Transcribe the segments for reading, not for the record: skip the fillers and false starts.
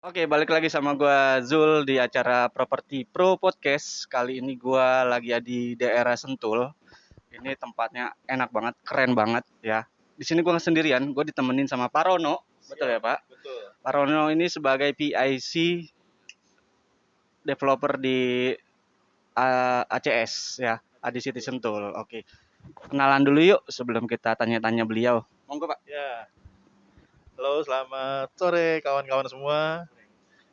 Oke, balik lagi sama gua Zul di acara Properti Pro Podcast. Kali ini gua lagi di daerah Sentul. Ini tempatnya enak banget, keren banget ya. Di sini gua nggak sendirian, gua ditemenin sama Pak Rono. Betul Siap, ya, Pak? betul. Pak Rono ini sebagai PIC developer di ACS ya, Adi City Sentul. Oke. Kenalan dulu yuk sebelum kita tanya-tanya beliau. Monggo, Pak. Ya, halo selamat sore kawan-kawan semua.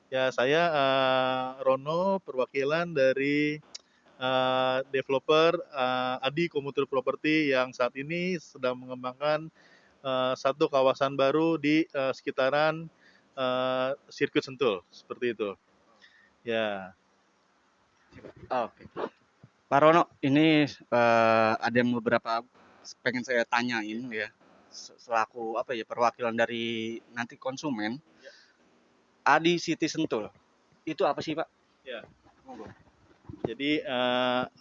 Ya, saya Rono, perwakilan dari developer Adi Komuter Property yang saat ini sedang mengembangkan satu kawasan baru di sekitaran sirkuit Sentul, seperti itu. Ya, Oke. Pak Rono, ini ada yang beberapa pengen saya tanyain ya, selaku apa ya perwakilan dari nanti konsumen. Adi City Sentul, itu apa sih Pak? ya. Monggo. Jadi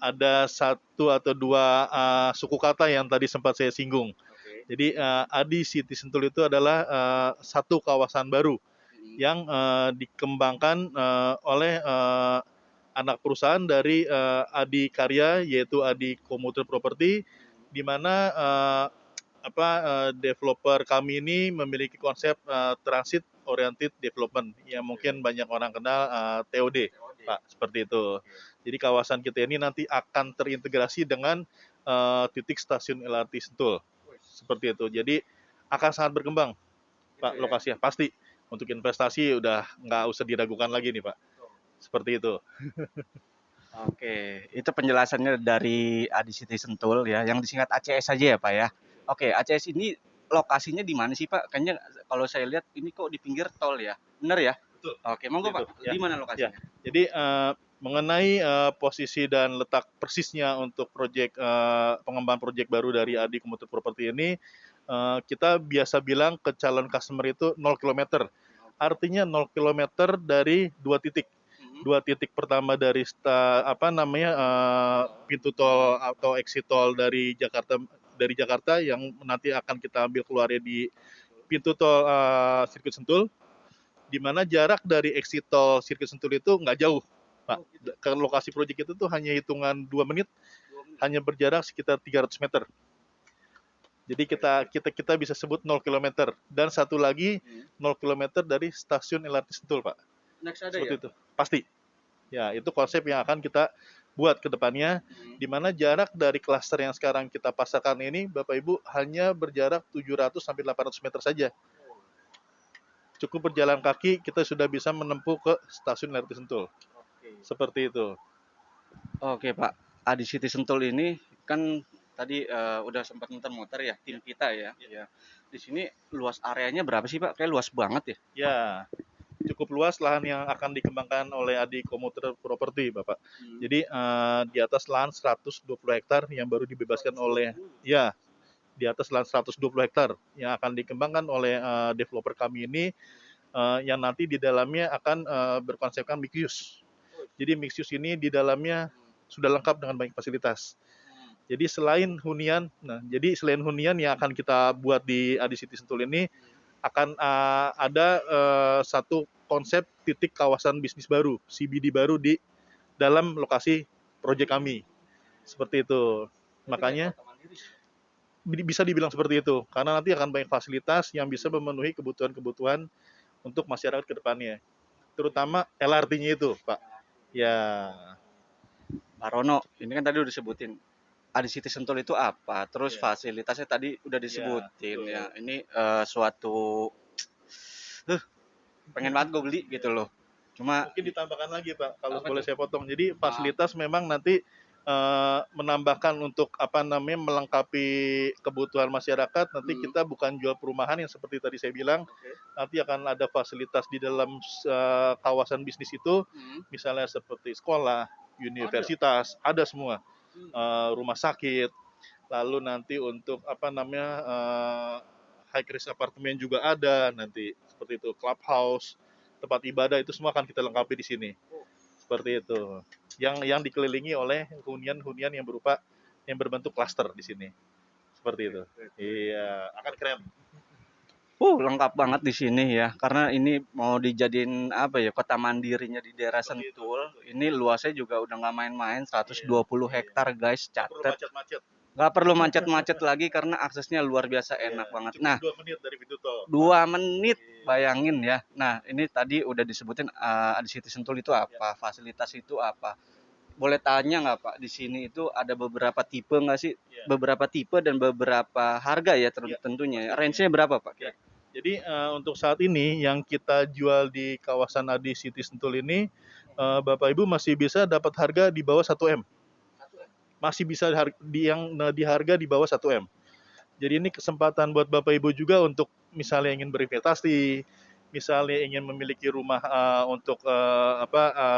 ada satu atau dua suku kata yang tadi sempat saya singgung. Oke. Jadi Adi City Sentul itu adalah satu kawasan baru yang dikembangkan oleh anak perusahaan dari Adi Karya, yaitu Adi Komuter Property, di mana developer kami ini memiliki konsep transit oriented development yang mungkin banyak orang kenal TOD, Pak, seperti itu. Jadi kawasan kita ini nanti akan terintegrasi dengan titik stasiun LRT Sentul, seperti itu. Jadi akan sangat berkembang, Pak, lokasinya pasti. Untuk investasi udah nggak usah diragukan lagi nih, Pak. Seperti itu. Oke, itu penjelasannya dari Adi City Sentul ya, yang disingkat ACS saja ya Pak ya. Oke, ACS ini lokasinya di mana sih Pak? Kayaknya kalau saya lihat ini kok di pinggir tol ya, bener ya? Betul. Oke, Seperti monggo itu. Pak, Ya, di mana ya. lokasinya? Jadi mengenai posisi dan letak persisnya untuk proyek pengembangan proyek baru dari Adi Komuter Property ini, kita biasa bilang ke calon customer itu 0 km. Artinya 0 km dari dua titik. Dua titik pertama dari pintu tol atau exit tol dari Jakarta yang nanti akan kita ambil keluarnya di pintu tol sirkuit Sentul, di mana jarak dari exit tol sirkuit Sentul itu nggak jauh, Pak. Ke lokasi proyek itu tuh hanya hitungan 2 menit, hanya berjarak sekitar 300 meter. Jadi kita bisa sebut 0 km. Dan satu lagi 0 km dari stasiun LRT Sentul, Pak. Next ada Seperti ya? itu. Pasti. Ya, itu konsep yang akan kita buat ke depannya, di mana jarak dari klaster yang sekarang kita pasarkan ini, Bapak Ibu, hanya berjarak 700 sampai 800 meter saja. Cukup berjalan kaki, kita sudah bisa menempuh ke stasiun LRT Sentul. Seperti itu. Oke Pak, Adi City Sentul ini kan tadi udah sempat muter-muter ya tim kita ya. Ya. Di sini luas areanya berapa sih Pak? Kayak luas banget ya. Ya, cukup luas lahan yang akan dikembangkan oleh Adi Komuter Property, Bapak. Jadi di atas lahan 120 hektar yang baru dibebaskan oleh, ya, di atas lahan 120 hektar yang akan dikembangkan oleh developer kami ini, yang nanti di dalamnya akan berkonsepkan mixed use. Jadi mixed use ini di dalamnya sudah lengkap dengan banyak fasilitas. Jadi selain hunian yang akan kita buat di Adi City Sentul ini, akan ada satu konsep titik kawasan bisnis baru, CBD baru di dalam lokasi proyek kami. Seperti itu. Makanya bisa dibilang seperti itu, karena nanti akan banyak fasilitas yang bisa memenuhi kebutuhan-kebutuhan untuk masyarakat ke depannya. Terutama LRT-nya itu, Pak. Ya, Pak Rono, ini kan tadi udah disebutin Adi City Sentul itu apa? Terus ya, fasilitasnya tadi udah ya, disebutin betul. ya. Ini suatu pengen banget gue beli gitu loh. Cuma Mungkin ditambahkan lagi, Pak, kalau apa boleh tuh? saya potong. Jadi Ah, fasilitas memang nanti menambahkan untuk melengkapi kebutuhan masyarakat. Nanti kita bukan jual perumahan yang seperti tadi saya bilang. Nanti akan ada fasilitas di dalam kawasan bisnis itu, misalnya seperti sekolah, ada. universitas, ada semua. Rumah sakit, lalu nanti untuk high rise apartemen juga ada nanti, seperti itu, clubhouse, tempat ibadah, itu semua akan kita lengkapi di sini, seperti itu, yang dikelilingi oleh hunian-hunian yang berbentuk klaster di sini, seperti itu. Iya, akan keren. Lengkap banget di sini ya, karena ini mau dijadiin apa ya, kota mandirinya di daerah Seperti itu. Sentul. Ini luasnya juga udah nggak main-main, Iya, 120 iya. hektar guys, Nggak perlu catet. macet-macet. Nggak perlu macet-macet lagi karena aksesnya luar biasa Iya, enak banget. cukup Nah, 2 menit dari pintu tol, Pak. 2 menit, Iya, bayangin ya. Nah, ini tadi udah disebutin Adicity Sentul itu iya, apa, fasilitas itu apa. Boleh tanya nggak Pak, di sini itu ada beberapa tipe nggak sih? iya. Beberapa tipe dan beberapa harga ya Iya, tentunya. pastinya. Range-nya berapa Pak? Ya. Jadi untuk saat ini yang kita jual di kawasan Adi City Sentul ini, Bapak Ibu masih bisa dapat harga di bawah 1 M. Masih bisa di harga di bawah 1 M. Jadi ini kesempatan buat Bapak Ibu juga untuk misalnya ingin berinvestasi, misalnya ingin memiliki rumah untuk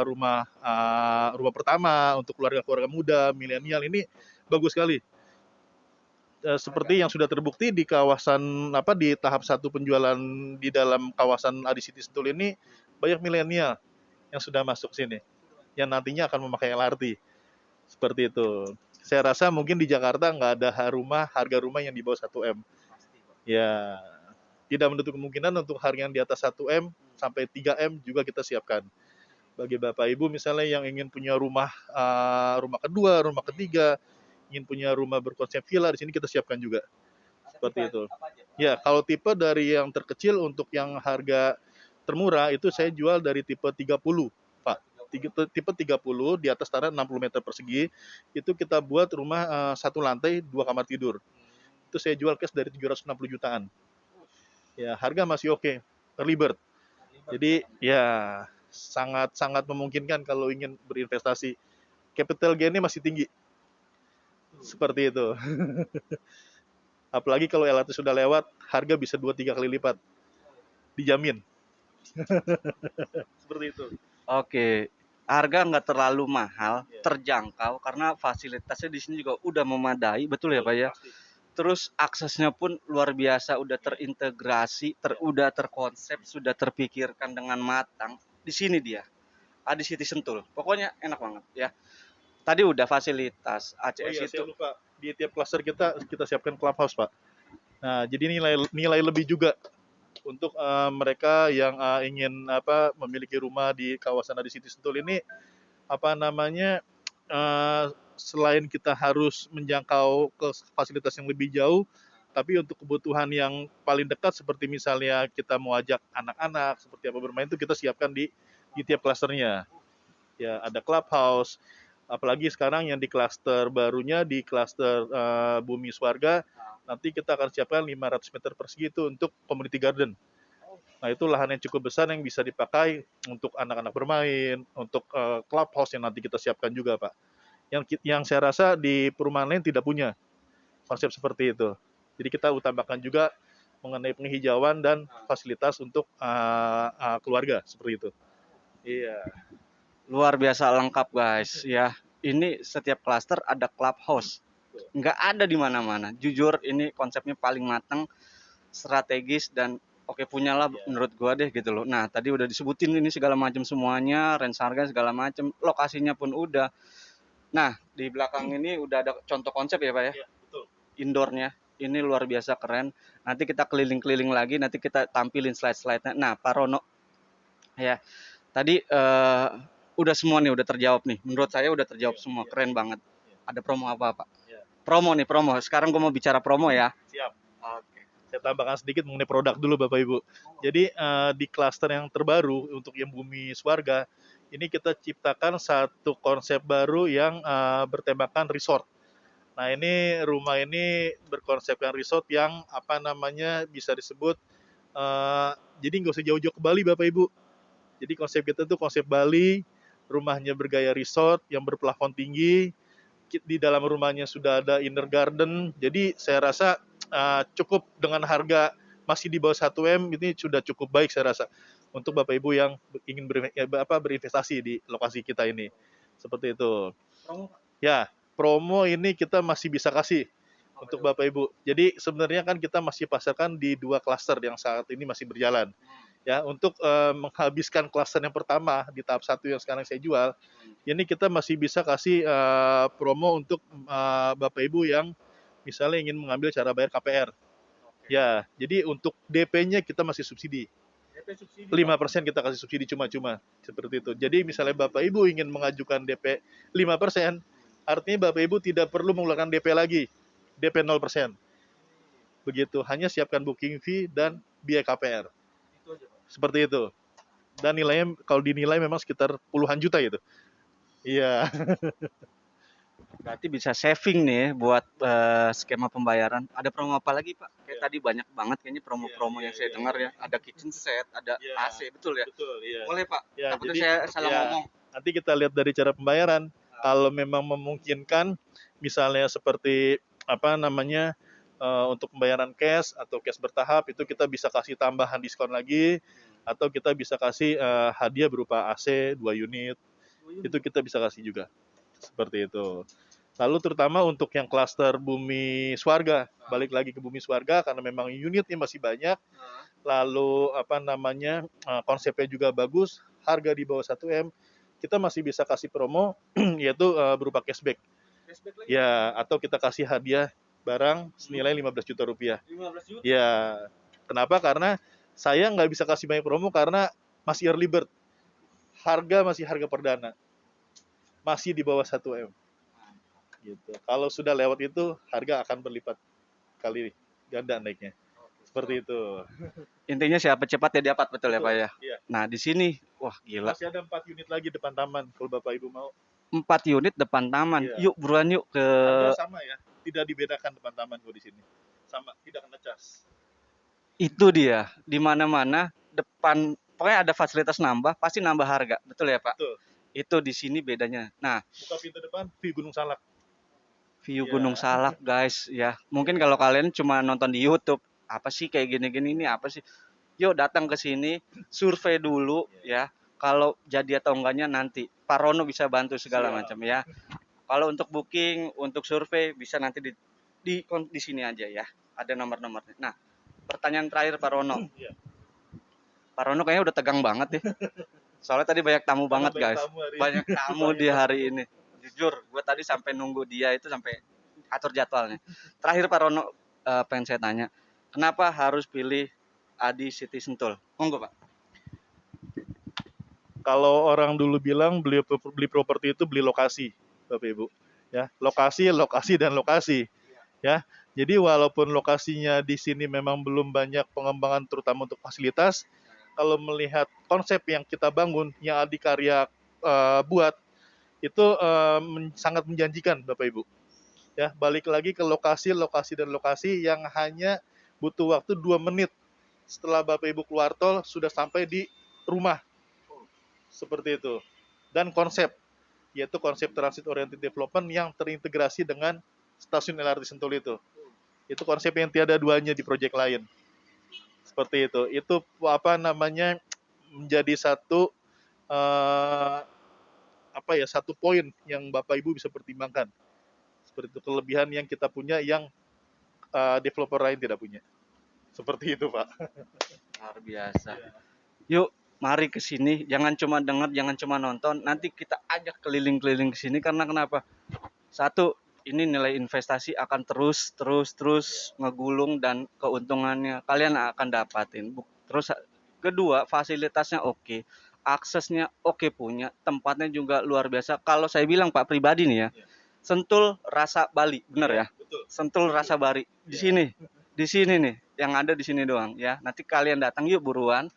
rumah pertama untuk keluarga-keluarga muda, milenial, ini bagus sekali. Seperti yang sudah terbukti di kawasan di tahap 1 penjualan di dalam kawasan Adi City Sentul ini, banyak milenial yang sudah masuk sini, yang nantinya akan memakai LRT, seperti itu. Saya rasa mungkin di Jakarta nggak ada harga rumah yang di bawah 1 M. Ya, tidak menutup kemungkinan untuk harga yang di atas 1 M sampai 3 M juga kita siapkan. Bagi Bapak Ibu misalnya yang ingin punya rumah kedua, rumah ketiga, ingin punya rumah berkonsep villa, di sini kita siapkan juga. Seperti itu. Ya, kalau tipe dari yang terkecil untuk yang harga termurah itu saya jual dari tipe 30, Pak. Tipe 30 di atas tanah 60 meter persegi, itu kita buat rumah 1 lantai 2 kamar tidur. Itu saya jual cash dari 760 jutaan. Ya, harga masih oke, early bird. Jadi ya sangat-sangat memungkinkan kalau ingin berinvestasi. Capital gain-nya masih tinggi. Seperti itu. Apalagi kalau LRT sudah lewat, harga bisa 2-3 kali lipat. Dijamin. Seperti itu. Oke, harga nggak terlalu mahal, Ya, terjangkau karena fasilitasnya di sini juga udah memadai, betul ya Pak ya? pasti. Terus aksesnya pun luar biasa, udah terintegrasi, udah terkonsep, sudah terpikirkan dengan matang. Di sini dia, Adi City Sentul. Pokoknya enak banget ya. Tadi udah fasilitas Oh iya, ACS itu. saya lupa. Di tiap cluster kita siapkan clubhouse, Pak. Nah, jadi nilai lebih juga untuk mereka yang ingin memiliki rumah di kawasan Adi City Sentul ini, selain kita harus menjangkau ke fasilitas yang lebih jauh, tapi untuk kebutuhan yang paling dekat seperti misalnya kita mau ajak anak-anak seperti apa bermain, itu kita siapkan di tiap klasternya. Ya, ada clubhouse, apalagi sekarang yang di klaster barunya, di klaster Bumi Swarga, nanti kita akan siapkan 500 meter persegi itu untuk community garden. Nah, itu lahan yang cukup besar yang bisa dipakai untuk anak-anak bermain, untuk clubhouse yang nanti kita siapkan juga, Pak. Yang saya rasa di perumahan lain tidak punya konsep seperti itu. Jadi kita utamakan juga mengenai penghijauan dan fasilitas untuk keluarga, seperti itu. Iya. Luar biasa lengkap guys ya. Ini setiap klaster ada clubhouse. Nggak ada di mana-mana. Jujur ini konsepnya paling matang, strategis dan oke punya lah Iya. menurut gua deh gitu loh. Nah, tadi udah disebutin ini segala macam semuanya, range harga segala macam, lokasinya pun udah. Nah, di belakang ini udah ada contoh konsep ya, Pak ya. Iya, betul. Indoornya. Ini luar biasa keren. Nanti kita keliling-keliling lagi, nanti kita tampilin slide-slide-nya. Nah, Pak Rono ya. Tadi udah semua nih, udah terjawab nih. Menurut saya udah terjawab Iya, semua. iya, Keren banget. iya, Ada promo apa, Pak? iya. Promo nih, promo. Sekarang gue mau bicara promo ya. Siap. Oke. Saya tambahkan sedikit mengenai produk dulu, Bapak Ibu. Jadi di klaster yang terbaru untuk yang Bumi Swarga, ini kita ciptakan satu konsep baru yang bertemakan resort. Nah, ini rumah ini berkonsepkan resort yang bisa disebut jadi nggak usah jauh-jauh ke Bali, Bapak Ibu. Jadi konsep kita tuh konsep Bali, rumahnya bergaya resort yang berplafon tinggi, di dalam rumahnya sudah ada inner garden. Jadi saya rasa cukup dengan harga masih di bawah 1 M, ini sudah cukup baik saya rasa untuk Bapak Ibu yang ingin berinvestasi di lokasi kita ini. Seperti itu. Ya, promo ini kita masih bisa kasih untuk Bapak Ibu. Jadi sebenarnya kan kita masih pasarkan di 2 klaster yang saat ini masih berjalan. Ya, untuk menghabiskan klaster yang pertama di tahap 1 yang sekarang saya jual, ini kita masih bisa kasih promo untuk Bapak Ibu yang misalnya ingin mengambil cara bayar KPR. Ya, jadi untuk DP-nya kita masih subsidi. DP subsidi. 5% kita kasih subsidi cuma-cuma, seperti itu. Jadi misalnya Bapak Ibu ingin mengajukan DP 5%, artinya Bapak Ibu tidak perlu mengeluarkan DP lagi, DP 0%. Begitu, hanya siapkan booking fee dan biaya KPR. Itu aja, Pak. Seperti itu. Dan nilainya kalau dinilai memang sekitar puluhan juta gitu. Iya. Berarti bisa saving nih ya buat skema pembayaran. Ada promo apa lagi, Pak? Kayak Iya. tadi banyak banget kayaknya promo-promo Iya, yang saya iya, dengar iya. ya. Ada kitchen set, ada Iya. AC, betul ya? Betul, iya. Boleh, Pak. Ya, Takutnya jadi saya salah ya, ngomong. nanti kita lihat dari cara pembayaran. Kalau memang memungkinkan, misalnya seperti apa namanya untuk pembayaran cash atau cash bertahap, itu kita bisa kasih tambahan diskon lagi, atau kita bisa kasih hadiah berupa AC 2 unit. Itu kita bisa kasih juga, seperti itu. Lalu terutama untuk yang klaster Bumi Swarga, balik lagi ke Bumi Swarga karena memang unitnya masih banyak, lalu apa namanya konsepnya juga bagus, harga di bawah 1 M, kita masih bisa kasih promo yaitu berupa cashback. Cashback lagi. Ya, atau kita kasih hadiah barang senilai 15 juta rupiah. 15 juta. Ya, kenapa? Karena saya nggak bisa kasih banyak promo karena masih early bird. Harga masih harga perdana. Masih di bawah 1 M. Gitu. Kalau sudah lewat itu, harga akan berlipat kali ganda naiknya. Seperti itu. Intinya siapa cepat ya dapat, betul ya, Pak ya? Iya. Nah, di sini wah gila. Masih ada 4 unit lagi depan taman kalau Bapak Ibu mau. 4 unit depan taman. Iya. Yuk buruan yuk ke Harga sama ya, tidak dibedakan depan taman kok di sini. Sama, tidak kena cas. itu dia. Di mana-mana depan pokoknya ada fasilitas nambah, pasti nambah harga. Betul ya, Pak? Betul. Itu di sini bedanya. Nah, Buka pintu depan, view Gunung Salak. view Iya. Gunung Salak, guys, ya. Mungkin kalau kalian cuma nonton di YouTube, apa sih kayak gini-gini ini apa sih? Yuk datang ke sini, survei dulu ya. Kalau jadi atau enggaknya nanti Pak Rono bisa bantu segala Siap. macam ya. Kalau untuk booking, untuk survei bisa nanti di sini aja ya. Ada nomor-nomornya. Nah, pertanyaan terakhir Pak Rono. Iya. Pak Rono kayaknya udah tegang banget ya. Soalnya tadi banyak tamu banget, guys. Banyak tamu di hari ini. Jujur, gue tadi sampai nunggu dia itu sampai atur jadwalnya. Terakhir Pak Rono, pengen saya tanya, kenapa harus pilih Adi City Sentul? Monggo, Pak. Kalau orang dulu bilang beli properti itu beli lokasi, Bapak Ibu. Ya, lokasi, lokasi dan lokasi. Ya. Jadi walaupun lokasinya di sini memang belum banyak pengembangan terutama untuk fasilitas, kalau melihat konsep yang kita bangun, yang Adikarya buat, itu sangat menjanjikan Bapak Ibu. Ya, balik lagi ke lokasi, lokasi dan lokasi yang hanya butuh waktu 2 menit setelah Bapak Ibu keluar tol sudah sampai di rumah. Seperti itu. Dan konsep, yaitu konsep transit oriented development yang terintegrasi dengan stasiun LRT Sentul itu. Itu konsep yang tiada duanya di proyek lain. Seperti itu. Itu apa namanya menjadi satu satu poin yang Bapak Ibu bisa pertimbangkan. Seperti itu, kelebihan yang kita punya yang developer lain tidak punya. Seperti itu, Pak. Luar biasa. Yuk, mari ke sini. Jangan cuma dengar, jangan cuma nonton. Nanti kita ajak keliling-keliling ke sini karena kenapa? Satu, ini nilai investasi akan terus ngegulung dan keuntungannya kalian akan dapatin. Terus kedua, fasilitasnya oke, aksesnya oke punya, tempatnya juga luar biasa. Kalau saya bilang Pak pribadi nih ya, Sentul rasa Bali, bener ya? Betul. Sentul rasa Bali di sini nih, yang ada di sini doang ya. Nanti kalian datang yuk buruan.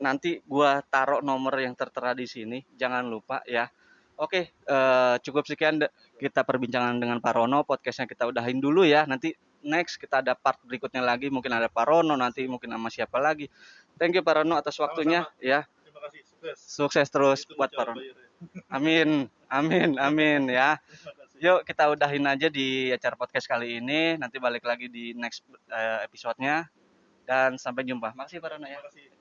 Nanti gua taruh nomor yang tertera di sini, jangan lupa ya. Oke, cukup sekian kita perbincangan dengan Pak Rono, podcastnya kita udahin dulu ya. Nanti next kita ada part berikutnya lagi, mungkin ada Pak Rono nanti, mungkin sama siapa lagi. Thank you Pak Rono atas waktunya. Sama-sama. Ya. Terima kasih, sukses. Sukses terus Itu buat cara Pak Rono. bayarnya. Amin, amin, amin ya. Terima kasih. Yuk kita udahin aja di acara podcast kali ini. Nanti balik lagi di next episode-nya. Dan sampai jumpa. Makasih Pak Rono ya. Terima kasih.